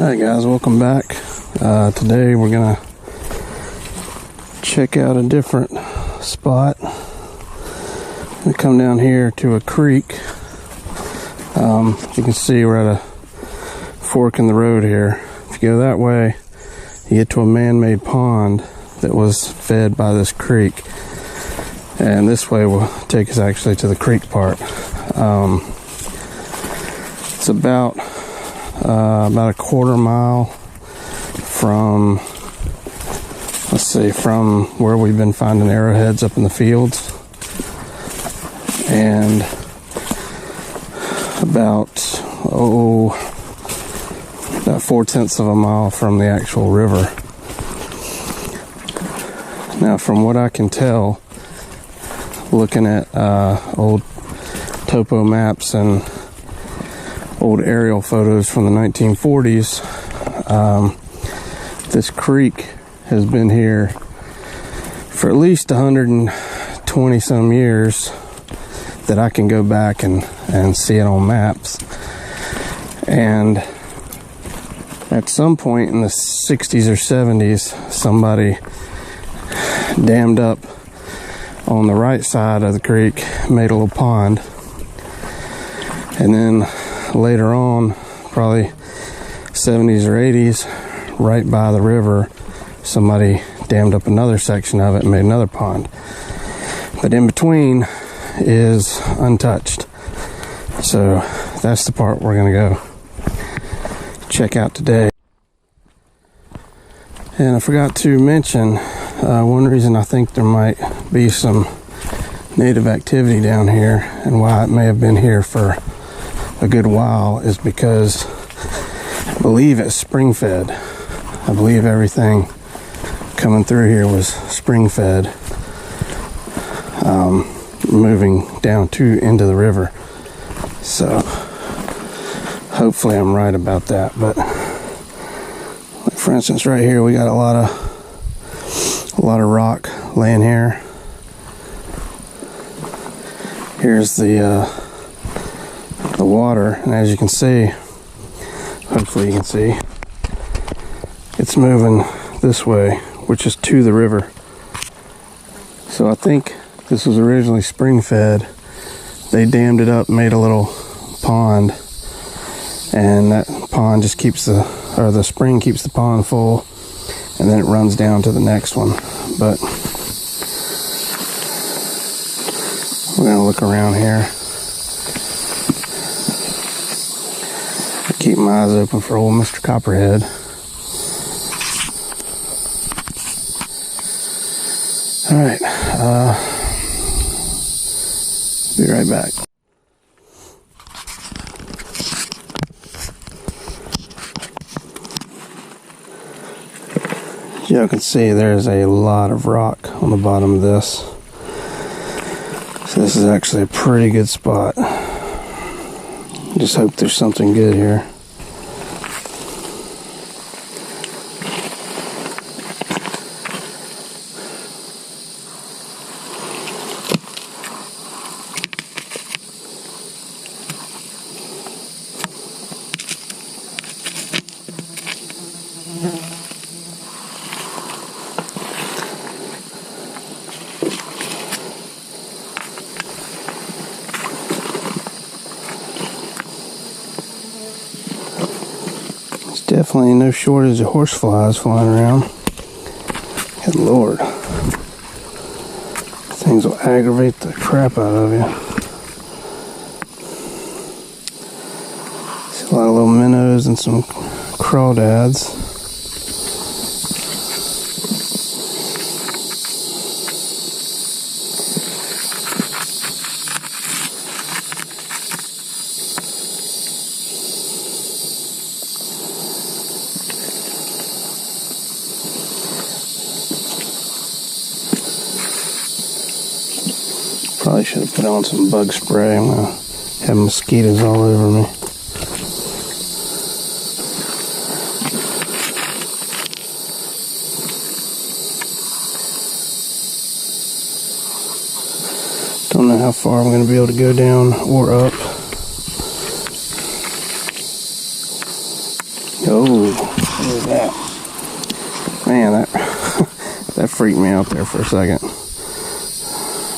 Alright guys, welcome back. Today we're gonna check out a different spot. We come down here to a creek. You can see we're at a fork in the road here. If you go that way, you get to a man-made pond that was fed by this creek. And this way will take us actually to the creek part. It's about a quarter mile from, from where we've been finding arrowheads up in the fields, and about 4/10 of a mile from the actual river. Now, from what I can tell, looking at old topo maps and old aerial photos from the 1940s, this creek has been here for at least 120 some years that I can go back and see it on maps. And at some point in the 60s or 70s, somebody dammed up on the right side of the creek, made a little pond, and then later on, probably 70s or 80s, right by the river, somebody dammed up another section of it and made another pond. But in between is untouched. So that's the part we're going to go check out today. And I forgot to mention, one reason I think there might be some native activity down here and why it may have been here for a good while is because I believe it's spring fed. I believe everything coming through here was spring fed, moving down into the river. So hopefully I'm right about that. But like for instance, right here we got a lot of rock laying here. Here's the water, and as you can see, hopefully you can see, it's moving this way, which is to the river. So I think this was originally spring fed. They dammed it up, made a little pond, and that pond just keeps the spring keeps the pond full, and then it runs down to the next one. But we're gonna look around here. Keep my eyes open for old Mr. Copperhead. Alright, be right back. As you can see, there's a lot of rock on the bottom of this. So this is actually a pretty good spot. Just hope there's something good here. Definitely no shortage of horseflies flying around. Good Lord. Things will aggravate the crap out of you. See a lot of little minnows and some crawdads. Probably should have put on some bug spray. I'm gonna have mosquitoes all over me. Don't know how far I'm gonna be able to go down or up. Oh. Look at that. Man, that that freaked me out there for a second.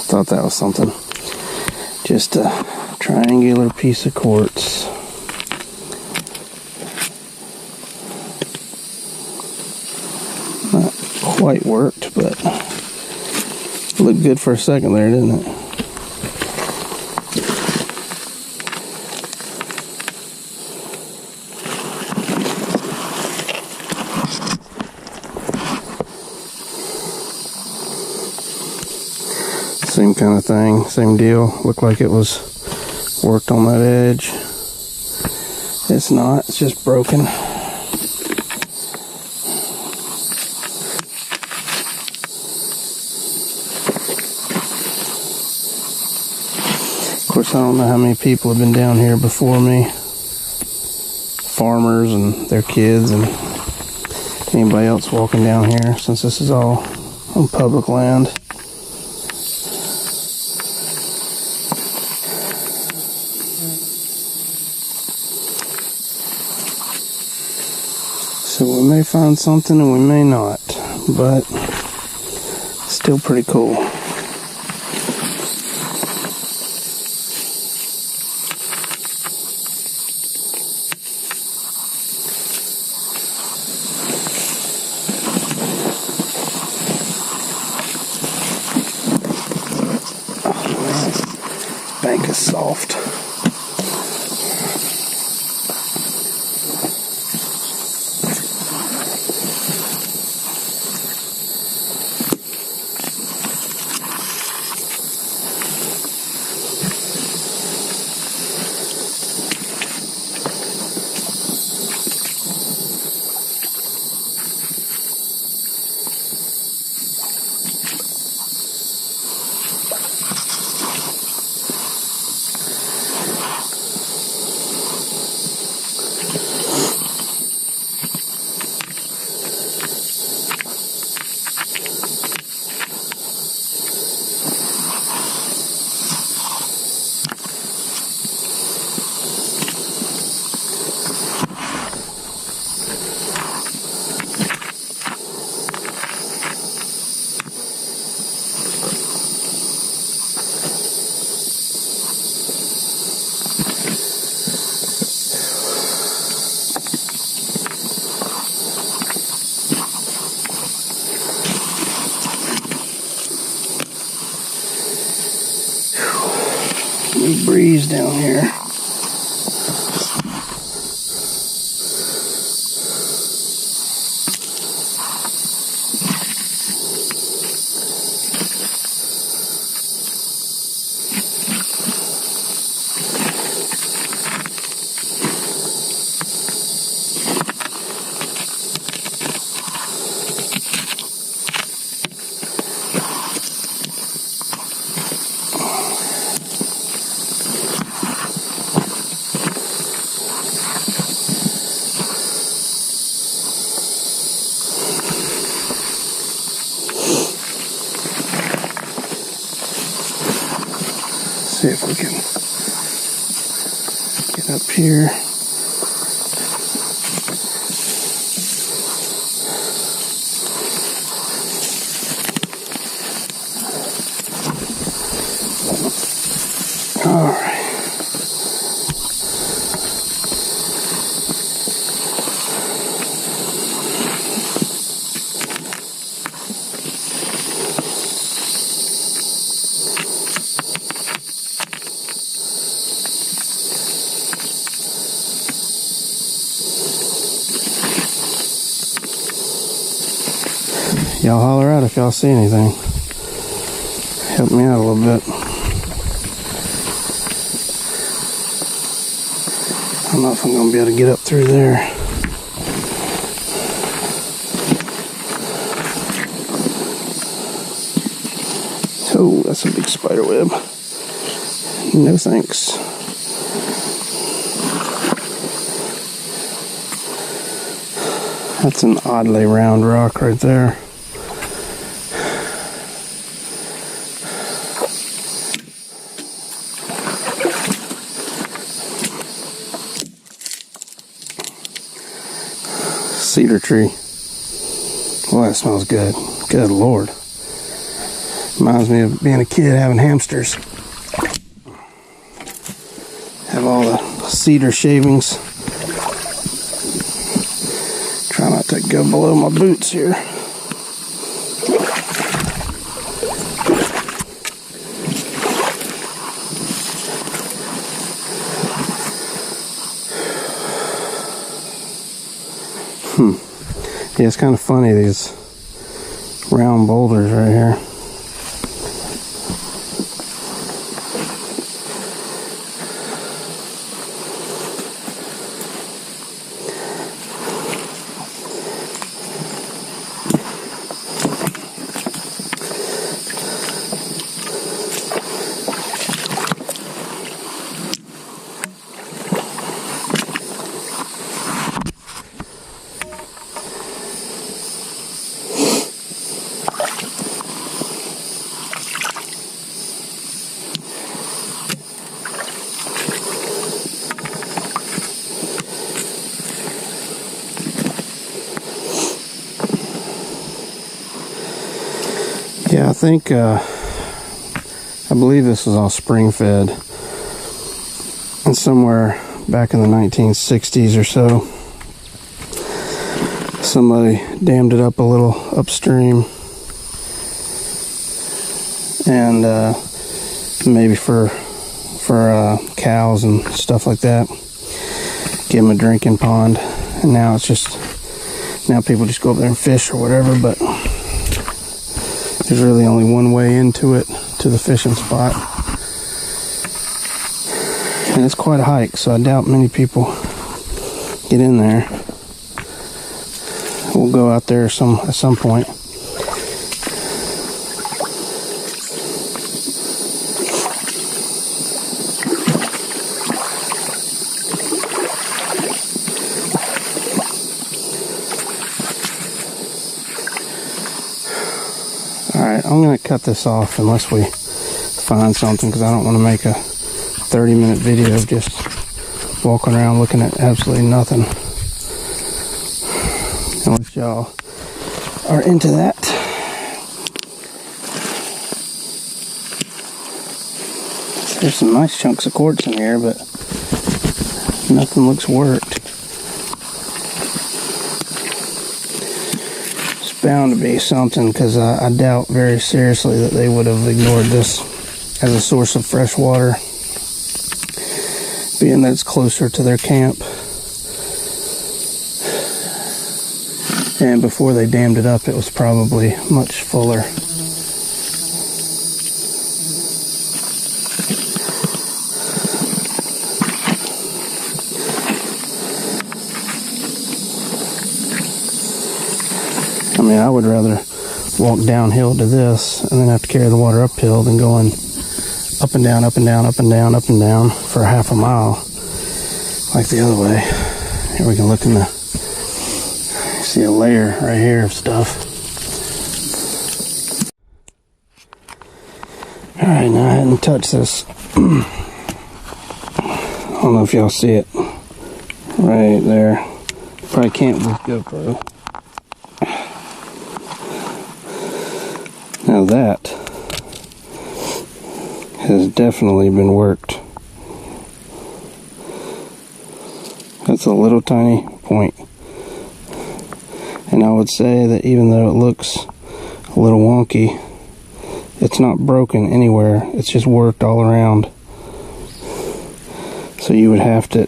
Thought that was something. Just a triangular piece of quartz. Not quite worked, but looked good for a second there, didn't it? Same kind of thing, same deal. Looked like it was worked on that edge. It's not, it's just broken. Of course, I don't know how many people have been down here before me. Farmers and their kids and anybody else walking down here, since this is all on public land. So we may find something and we may not, but still pretty cool. Oh man, bank is soft. Big breeze down here. See if we can get up here. All right. Y'all holler out if y'all see anything. Help me out a little bit. I don't know if I'm going to be able to get up through there. Oh, that's a big spider web. No thanks. That's an oddly round rock right there. cedar tree. Boy, that smells good. Good Lord. Reminds me of being a kid having hamsters. Have all the cedar shavings. Try not to go below my boots here. Yeah, it's kind of funny, these round boulders right here. Yeah, I believe this was all spring fed. And somewhere back in the 1960s or so, somebody dammed it up a little upstream. And maybe for cows and stuff like that. Give them a drinking pond. And now people just go up there and fish or whatever, but there's really only one way into it, to the fishing spot. And it's quite a hike, so I doubt many people get in there. We'll go out there at some point. Alright, I'm going to cut this off unless we find something, because I don't want to make a 30-minute video of just walking around looking at absolutely nothing. Unless y'all are into that. There's some nice chunks of quartz in here, but nothing looks worked. Bound to be something, because I doubt very seriously that they would have ignored this as a source of fresh water, being that it's closer to their camp. And before they dammed it up, it was probably much fuller. I mean, I would rather walk downhill to this and then have to carry the water uphill than going up and down, up and down, up and down, up and down for half a mile like the other way. Here we can look in the, see a layer right here of stuff. Alright, now I hadn't touched this. I don't know if y'all see it. Right there. Probably can't with GoPro. Now that has definitely been worked. That's a little tiny point. And I would say that even though it looks a little wonky, it's not broken anywhere. It's just worked all around. So you would have to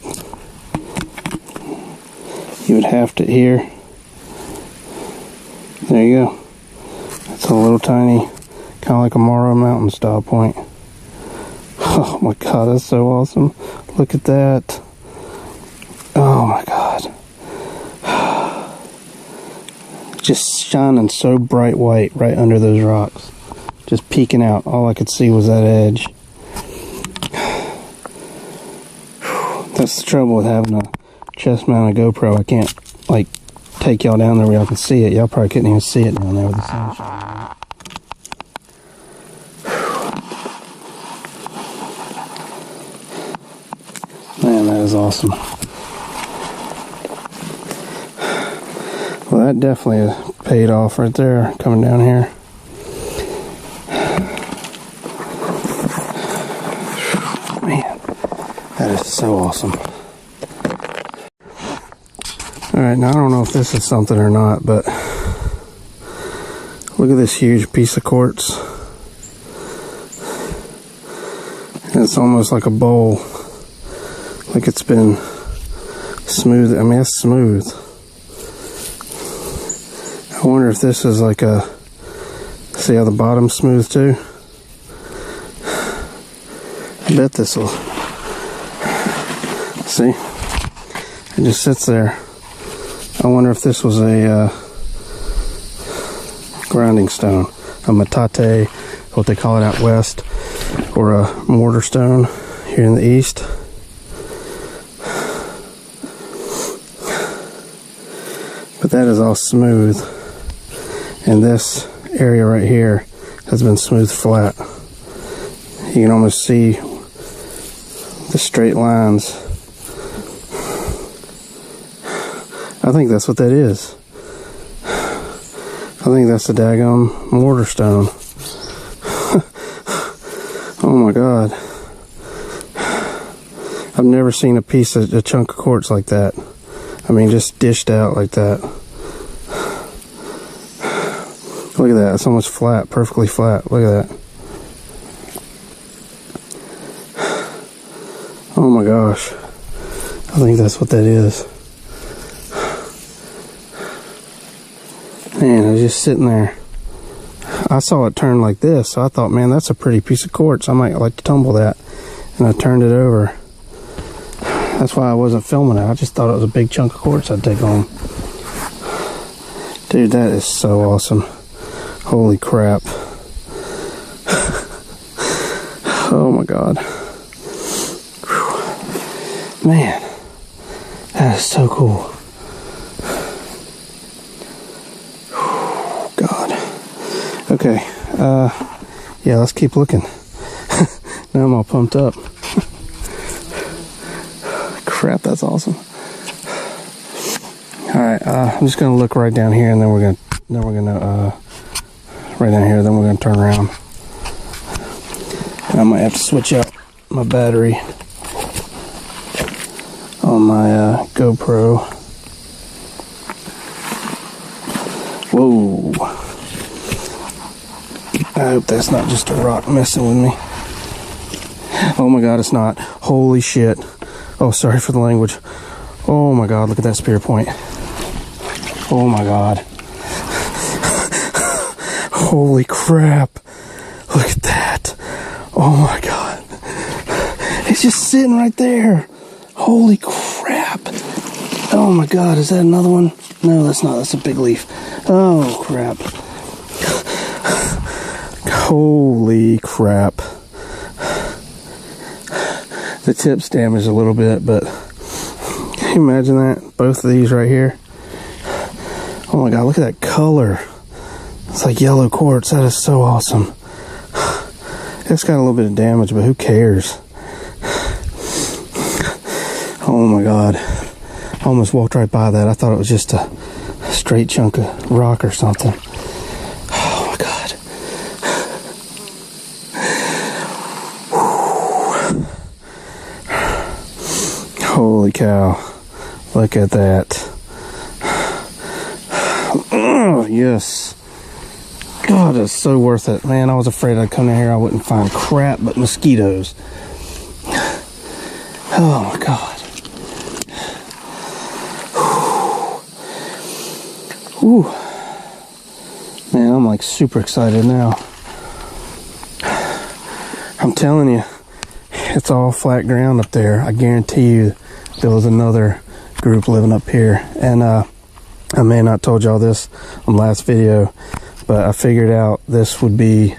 here. There you go. It's a little tiny, kind of like a Morrow Mountain style point. Oh my god, that's so awesome. Look at that. Oh my god. Just shining so bright white right under those rocks. Just peeking out. All I could see was that edge. That's the trouble with having a chest mounted GoPro. I can't, like, take y'all down there where y'all can see it. Y'all probably couldn't even see it down there with the sun shining. Man, that is awesome. Well, that definitely paid off right there, coming down here. Man, that is so awesome. Alright, now I don't know if this is something or not, but look at this huge piece of quartz. It's almost like a bowl. Like it's been smooth. I mean, it's smooth. I wonder if this is like a... See how the bottom's smooth too? I bet this will... See? It just sits there. I wonder if this was a grinding stone. A metate, what they call it out west. Or a mortar stone here in the east. But that is all smooth. And this area right here has been smooth flat. You can almost see the straight lines. I think that's what that is. I think that's the daggum mortar stone. Oh my God. I've never seen a chunk of quartz like that. I mean, just dished out like that. Look at that. It's almost flat, perfectly flat. Look at that. Oh my gosh. I think that's what that is. Man, I was just sitting there. I saw it turn like this, so I thought, man, that's a pretty piece of quartz. I might like to tumble that. And I turned it over. That's why I wasn't filming it. I just thought it was a big chunk of quartz I'd take home. Dude, that is so awesome. Holy crap. Oh my God. Whew. Man, that is so cool. Okay, yeah, let's keep looking. Now I'm all pumped up. Crap, that's awesome. Alright, I'm just gonna look right down here and then we're gonna right down here, then we're gonna turn around. And I might have to switch out my battery on my GoPro. Whoa. I hope that's not just a rock messing with me. Oh my God, it's not. Holy shit. Oh, sorry for the language. Oh my God, look at that spear point. Oh my God. Holy crap. Look at that. Oh my God. It's just sitting right there. Holy crap. Oh my God, is that another one? No, that's not. That's a big leaf. Oh crap. Holy crap. The tip's damaged a little bit, but can you imagine that? Both of these right here. Oh my God, look at that color. It's like yellow quartz. That is so awesome. It's got a little bit of damage, but who cares? Oh my God. I almost walked right by that. I thought it was just a straight chunk of rock or something. Holy cow. Look at that. Oh, yes. God, it's so worth it. Man, I was afraid I'd come in here, I wouldn't find crap but mosquitoes. Oh, my God. Whew. Man, I'm like super excited now. I'm telling you, it's all flat ground up there. I guarantee you there was another group living up here. And I may not told y'all this on the last video, but I figured out this would be,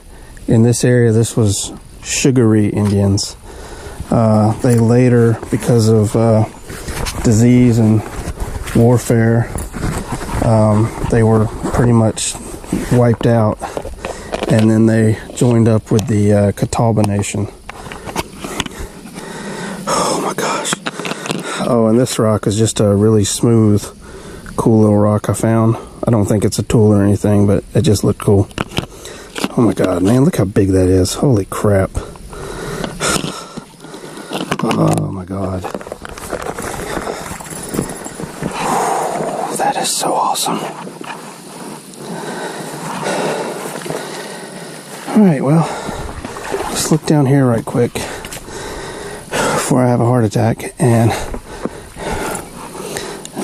in this area, this was Sugary Indians. They later, because of disease and warfare, they were pretty much wiped out. And then they joined up with the Catawba Nation. Oh my gosh. Oh, and this rock is just a really smooth, cool little rock I found I don't think it's a tool or anything, but it just looked cool. Oh my god, man, look how big that is. Holy crap. Oh my god. That is so awesome. Alright, well, let's look down here right quick before I have a heart attack, and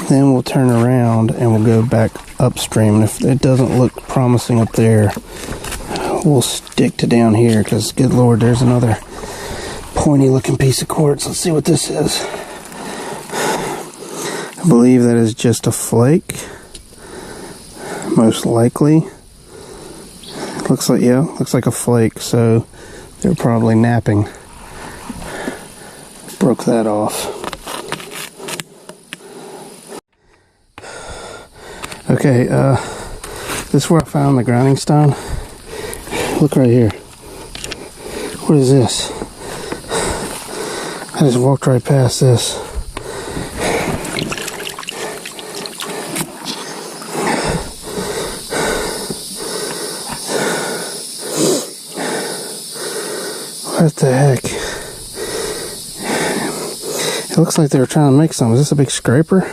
then we'll turn around and we'll go back upstream. And if it doesn't look promising up there, we'll stick to down here, because good lord, there's another pointy looking piece of quartz. Let's see what this is. I believe that is just a flake, most likely. Looks like, yeah, looks like a flake, so they're probably napping. Broke that off. Okay, this is where I found the grinding stone. Look right here. What is this? I just walked right past this. What the heck? It looks like they were trying to make something. Is this a big scraper?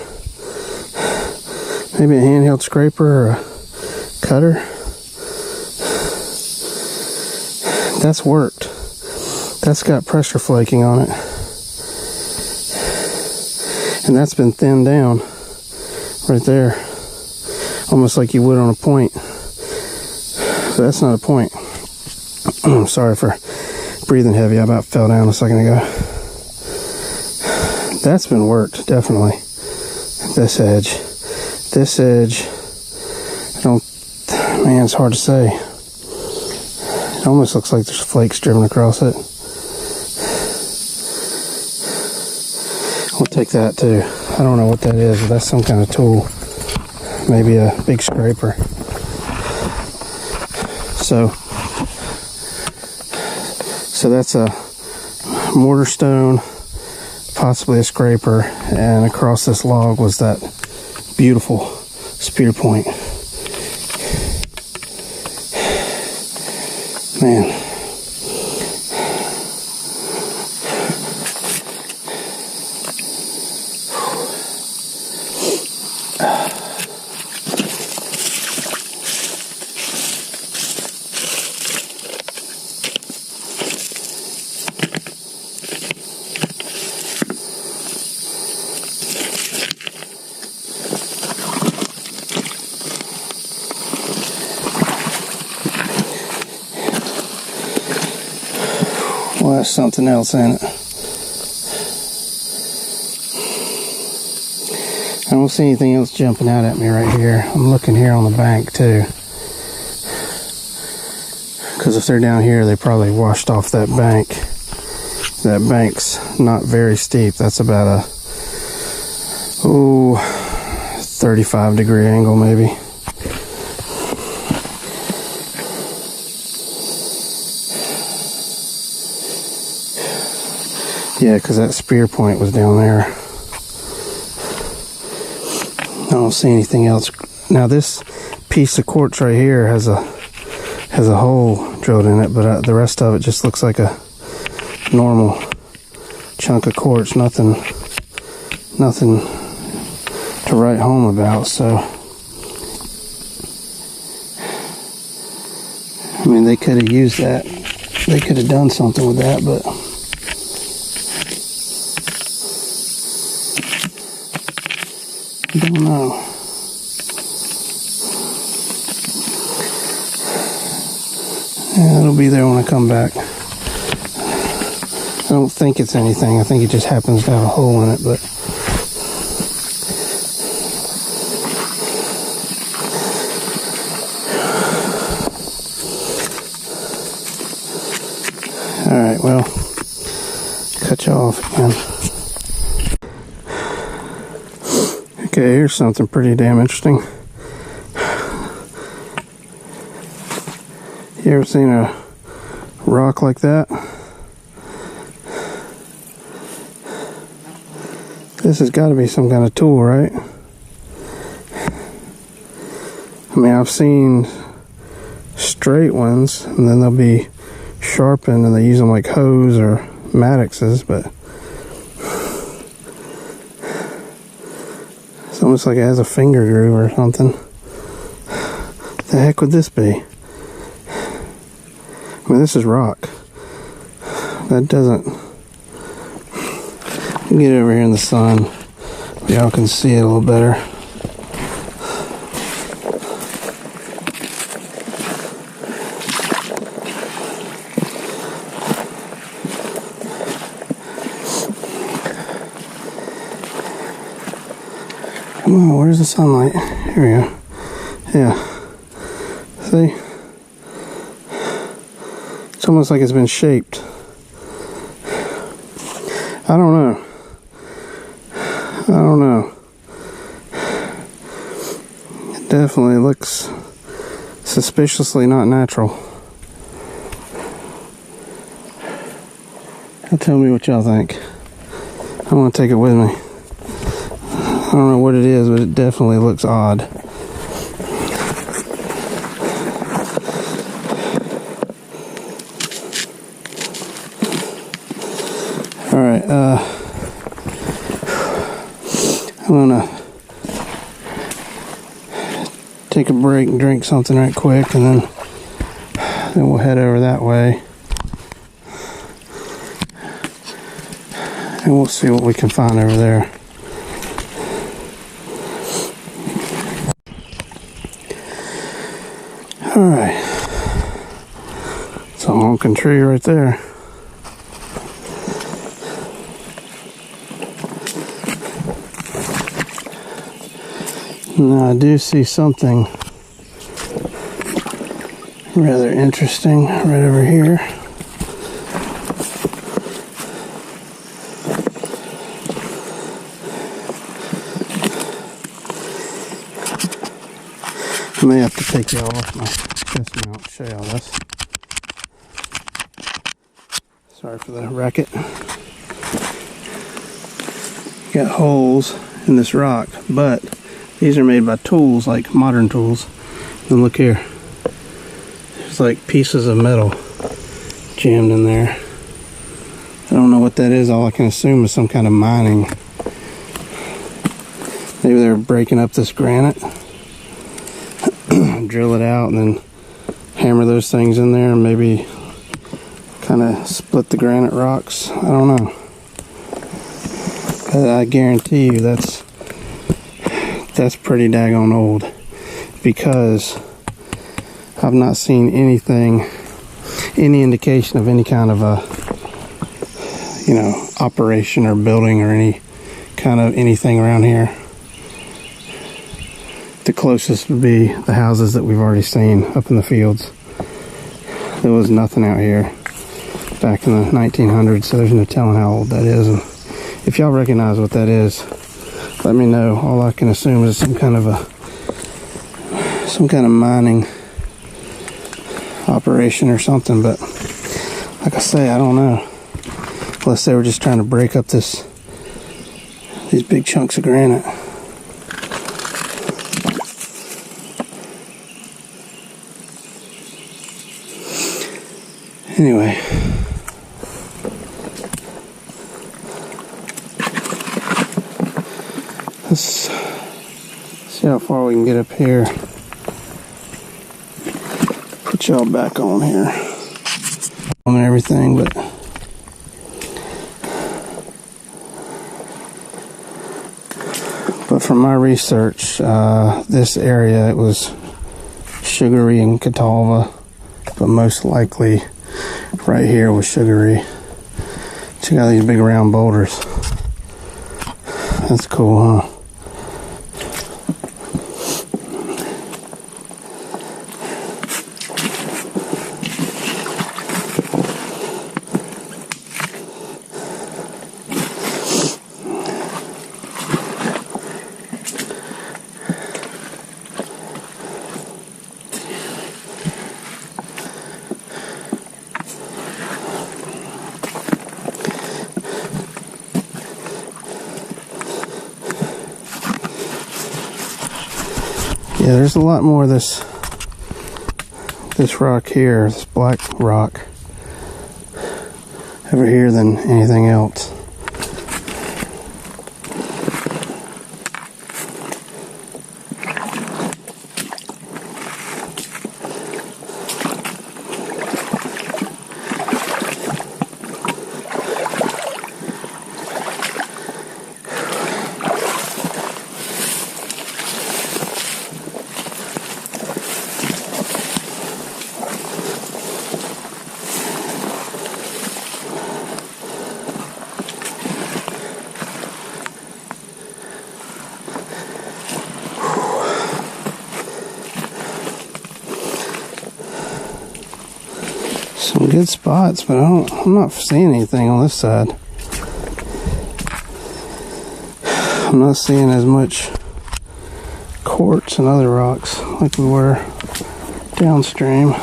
Maybe a handheld scraper or a cutter? That's worked. That's got pressure flaking on it. And that's been thinned down right there. Almost like you would on a point. But that's not a point. I'm sorry for breathing heavy. I about fell down a second ago. That's been worked, definitely. This edge. This edge, man, it's hard to say. It almost looks like there's flakes driven across it. We'll take that too. I don't know what that is, but that's some kind of tool. Maybe a big scraper. So that's a mortar stone, possibly a scraper, and across this log was that beautiful spear point. Man. Well, there's something else in it. I don't see anything else jumping out at me right here. I'm looking here on the bank too. Because if they're down here, they probably washed off that bank. That bank's not very steep. That's about a 35-degree angle maybe. Yeah, because that spear point was down there. I don't see anything else. Now this piece of quartz right here has a hole drilled in it, but the rest of it just looks like a normal chunk of quartz. Nothing to write home about. So I mean, they could have used that. They could have done something with that, but I don't know. Yeah, it'll be there when I come back. I don't think it's anything. I think it just happens to have a hole in it, but alright, well, cut you off again. Okay, here's something pretty damn interesting. You ever seen a rock like that? This has got to be some kind of tool, right? I mean, I've seen straight ones, and then they'll be sharpened, and they use them like hoes or mattexes, but it's almost like it has a finger groove or something. The heck would this be? I mean, this is rock. That doesn't... Get over here in the sun. Y'all can see it a little better. Come on, where's the sunlight? Here we go. Yeah. See? It's almost like it's been shaped. I don't know. It definitely looks suspiciously not natural. Tell me what y'all think. I want to take it with me. I don't know what it is, but it definitely looks odd. Alright, I'm gonna take a break and drink something right quick, and then we'll head over that way. And we'll see what we can find over there. Alright. It's a honking tree right there. Now I do see something rather interesting right over here. I may have to take y'all off my chest mount to show y'all this. Sorry for the racket. Got holes in this rock, but these are made by tools, like modern tools. And look here. There's like pieces of metal jammed in there. I don't know what that is. All I can assume is some kind of mining. Maybe they're breaking up this granite. Drill it out and then hammer those things in there and maybe kind of split the granite rocks. I don't know. But I guarantee you that's pretty daggone old, because I've not seen anything, any indication of any kind of a, operation or building or any kind of anything around here. The closest would be the houses that we've already seen up in the fields. There was nothing out here back in the 1900s, so there's no telling how old that is. And if y'all recognize what that is, let me know. All I can assume is some kind of mining operation or something, but like I say, I don't know. Unless they were just trying to break up these big chunks of granite. Anyway, let's see how far we can get up here. Put y'all back on here and everything, but from my research, this area, it was sugary in Catawba, but most likely right here was sugary. Check out these big round boulders. That's cool, huh? Yeah, there's a lot more of this rock here, this black rock over here than anything else. Some good spots, but I'm not seeing anything on this side. I'm not seeing as much quartz and other rocks like we were downstream.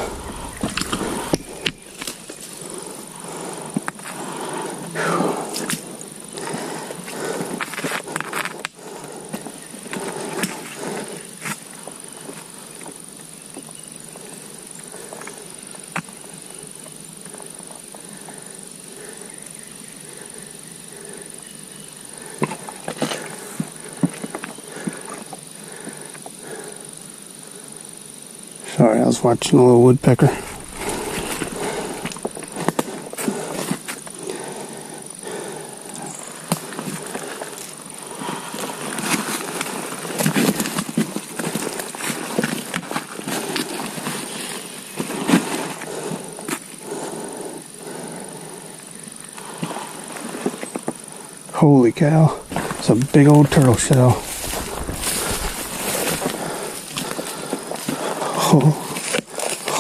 Sorry, I was watching a little woodpecker. Holy cow, it's a big old turtle shell.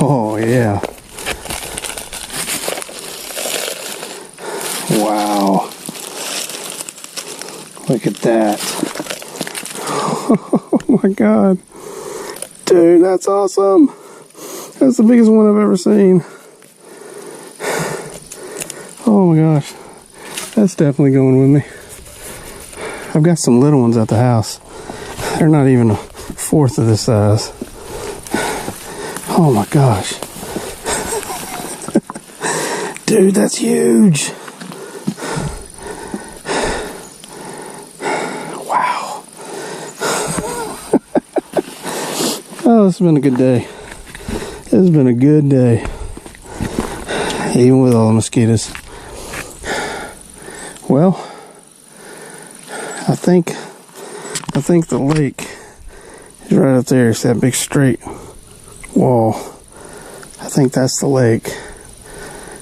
Oh yeah. Wow. Look at that. Oh my god. Dude, that's awesome. That's the biggest one I've ever seen. Oh my gosh. That's definitely going with me. I've got some little ones at the house. They're not even a fourth of this size. Oh my gosh. Dude, that's huge. Wow. Oh, this has been a good day. This has been a good day. Even with all the mosquitoes. Well, I think the lake is right up there. It's that big straight wall. I think that's the lake.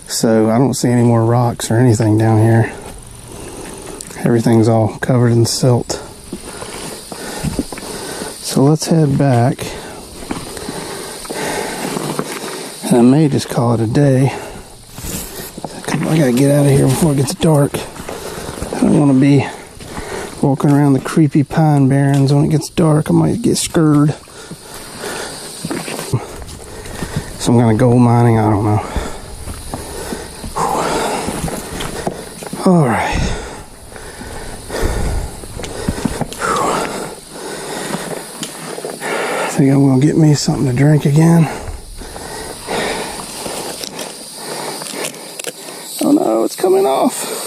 So I don't see any more rocks or anything down here. Everything's all covered in silt. So let's head back. And I may just call it a day. I gotta get out of here before it gets dark. I don't want to be walking around the creepy pine barrens when it gets dark. I might get scared. Some kind of gold mining, I don't know. All right. I think I'm gonna get me something to drink again. Oh no, it's coming off.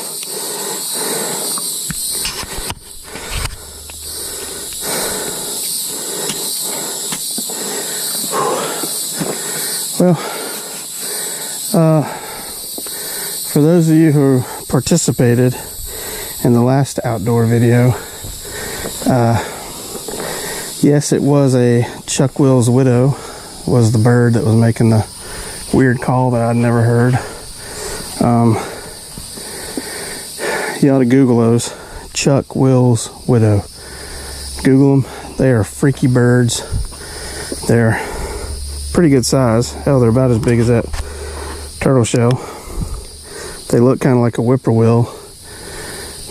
Well, for those of you who participated in the last outdoor video, yes, it was a Chuck Will's widow was the bird that was making the weird call that I'd never heard. You ought to Google those. Chuck Will's widow. Google them. They are freaky birds. They're pretty good size. Hell, they're about as big as that turtle shell. They look kind of like a whippoorwill,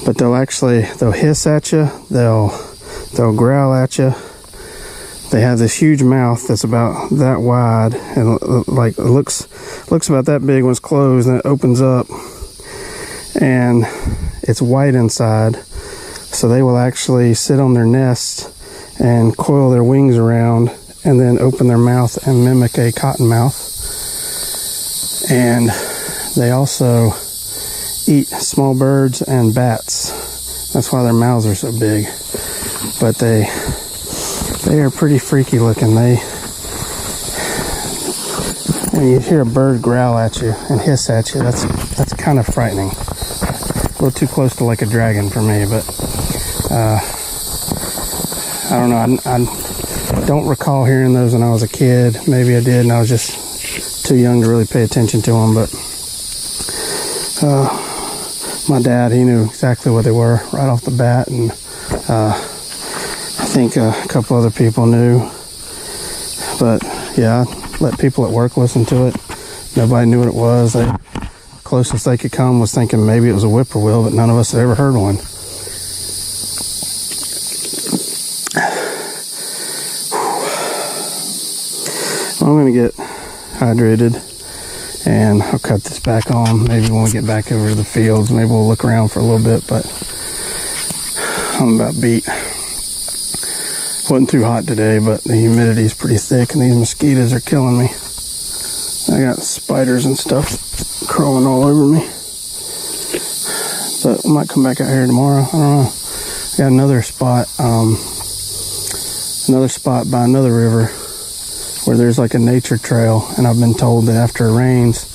but they'll hiss at you. They'll growl at you. They have this huge mouth that's about that wide, and like it looks about that big when it's closed, and it opens up, and it's white inside. So they will actually sit on their nest and coil their wings around and then open their mouth and mimic a cottonmouth. And they also eat small birds and bats. That's why their mouths are so big. But they are pretty freaky looking. When you hear a bird growl at you and hiss at you, that's kind of frightening. A little too close to like a dragon for me, but I don't know. I don't recall hearing those when I was a kid. Maybe I did, and I was just too young to really pay attention to them. But my dad, he knew exactly what they were right off the bat, and I think a couple other people knew. But yeah, I let people at work listen to it. Nobody knew what it was. The closest they could come was thinking maybe it was a whippoorwill, but none of us had ever heard one. I'm going to get hydrated, and I'll cut this back on. Maybe when we get back over to the fields, maybe we'll look around for a little bit, but I'm about beat. Wasn't too hot today, but the humidity is pretty thick, and these mosquitoes are killing me. I got spiders and stuff crawling all over me. But I might come back out here tomorrow. I don't know. I got another spot by another river where there's like a nature trail, and I've been told that after it rains,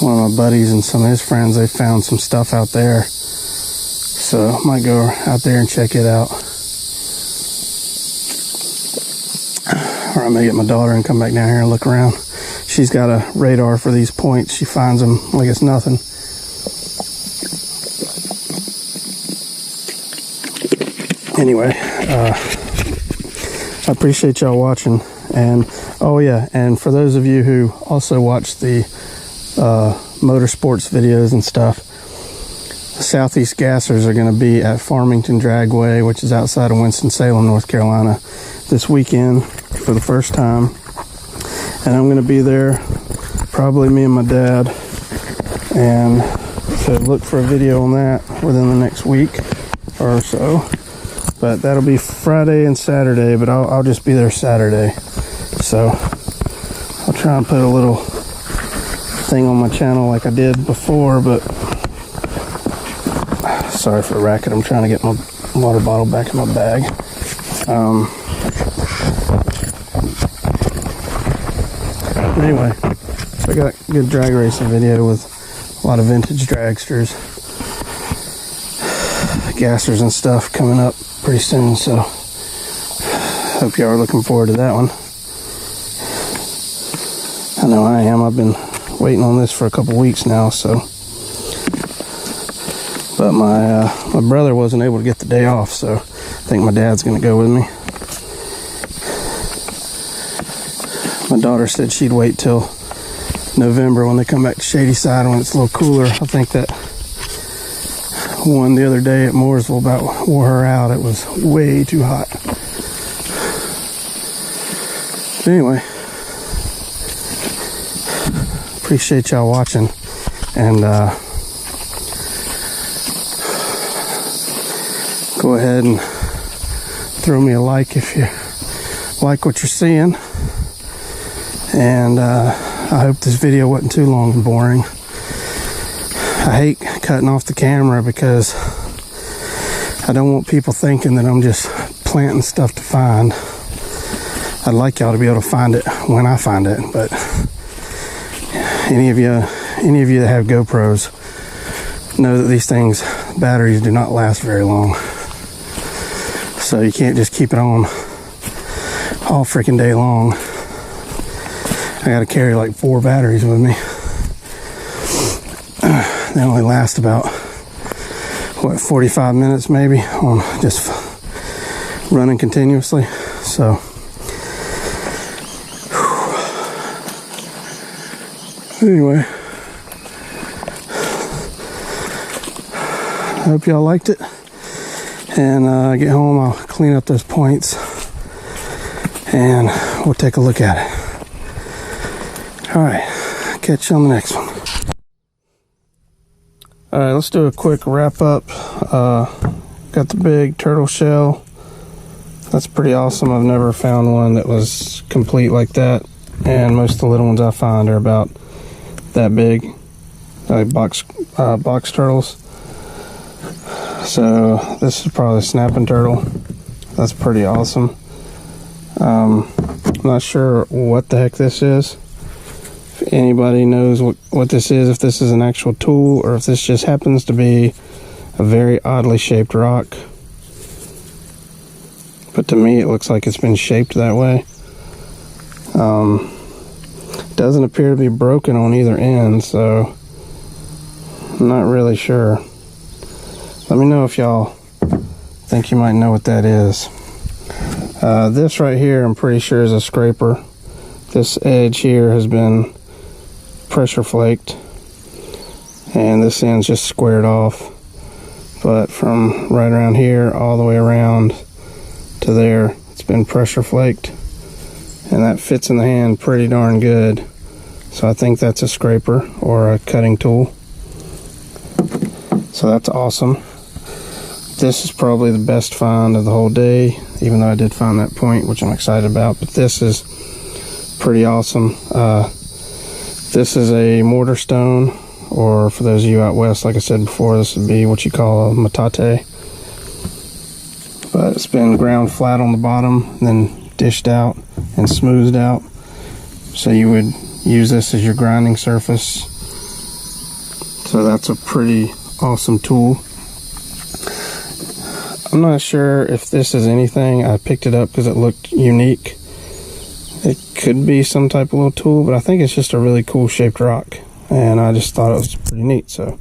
one of my buddies and some of his friends, they found some stuff out there. So I might go out there and check it out. Or I may get my daughter and come back down here and look around. She's got a radar for these points. She finds them like it's nothing. Anyway, I appreciate y'all watching. And oh yeah, and for those of you who also watch the motorsports videos and stuff, the Southeast Gassers are going to be at Farmington Dragway, which is outside of Winston-Salem, North Carolina, this weekend for the first time. And I'm going to be there, probably me and my dad. And so look for a video on that within the next week or so. But that'll be Friday and Saturday, but I'll just be there Saturday. So I'll try and put a little thing on my channel like I did before, but sorry for the racket. I'm trying to get my water bottle back in my bag. Anyway, so I got a good drag racing video with a lot of vintage dragsters, gassers and stuff coming up pretty soon, so hope y'all are looking forward to that one. I know I am. I've been waiting on this for a couple weeks now, so. But my brother wasn't able to get the day off, so I think my dad's going to go with me. My daughter said she'd wait till November when they come back to Shadyside when it's a little cooler. I think that one the other day at Mooresville about wore her out. It was way too hot. But anyway, appreciate y'all watching, and go ahead and throw me a like if you like what you're seeing. And I hope this video wasn't too long and boring. I hate cutting off the camera because I don't want people thinking that I'm just planting stuff to find. I'd like y'all to be able to find it when I find it, but any of you that have GoPros know that these things, batteries do not last very long. So you can't just keep it on all freaking day long. I gotta carry like 4 batteries with me. They only last about, 45 minutes maybe on just running continuously. So, anyway, I hope y'all liked it. And I get home, I'll clean up those points and we'll take a look at it. Alright, catch you on the next one. Alright, let's do a quick wrap up got the big turtle shell. That's pretty awesome. I've never found one that was complete like that, and most of the little ones I find are about that big, like box turtles. So this is probably a snapping turtle. That's pretty awesome. I'm not sure what the heck this is. If anybody knows what this is, if this is an actual tool or if this just happens to be a very oddly shaped rock. But to me it looks like it's been shaped that way. Doesn't appear to be broken on either end, so I'm not really sure. Let me know if y'all think you might know what that is. This right here I'm pretty sure is a scraper. This edge here has been pressure flaked and this end's just squared off. But from right around here all the way around to there, it's been pressure flaked, and that fits in the hand pretty darn good. So I think that's a scraper or a cutting tool. So that's awesome. This is probably the best find of the whole day, even though I did find that point, which I'm excited about. But this is pretty awesome. This is a mortar stone, or for those of you out west, like I said before, this would be what you call a metate. But it's been ground flat on the bottom, and then dished out and smoothed out. So you would use this as your grinding surface. So that's a pretty awesome tool. I'm not sure if this is anything. I picked it up because it looked unique. It could be some type of little tool, but I think it's just a really cool shaped rock. And I just thought it was pretty neat, so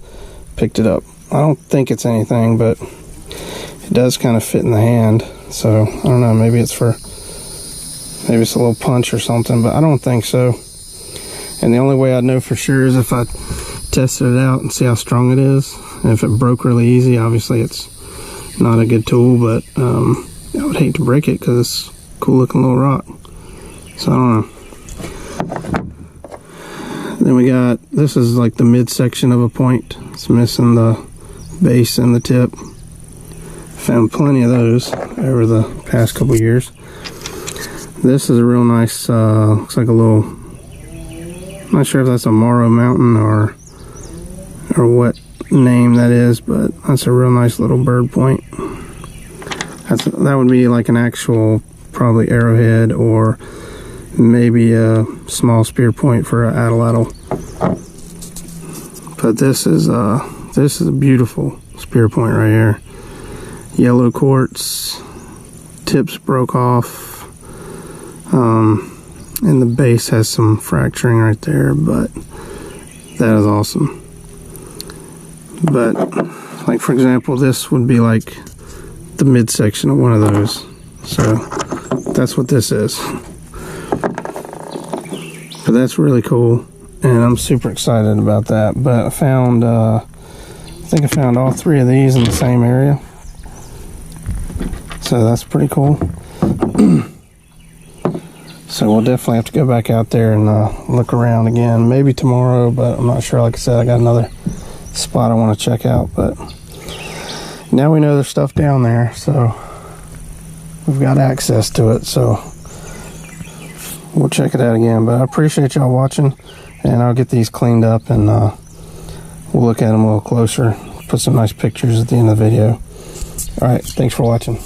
picked it up. I don't think it's anything, but it does kind of fit in the hand. So I don't know, maybe it's a little punch or something, but I don't think so. And the only way I'd know for sure is if I tested it out and see how strong it is. And if it broke really easy, obviously it's not a good tool, but I would hate to break it because it's a cool looking little rock. So I don't know. Then we got, this is like the midsection of a point. It's missing the base and the tip. Found plenty of those over the past couple years. This is a real nice, looks like a little, I'm not sure if that's a Morrow Mountain or what name that is, but that's a real nice little bird point. That would be like an actual probably arrowhead, or maybe a small spear point for an atlatl. But this is a beautiful spear point right here. Yellow quartz, tips broke off, and the base has some fracturing right there, but that is awesome. But like for example, this would be like the midsection of one of those. So that's what this is. But that's really cool, and I'm super excited about that. But I found, I think I found all three of these in the same area. So that's pretty cool. So we'll definitely have to go back out there and look around again. Maybe tomorrow, but I'm not sure. Like I said, I got another spot I want to check out. But now we know there's stuff down there, so we've got access to it. So we'll check it out again. But I appreciate y'all watching, and I'll get these cleaned up and we'll look at them a little closer. Put some nice pictures at the end of the video. All right, thanks for watching.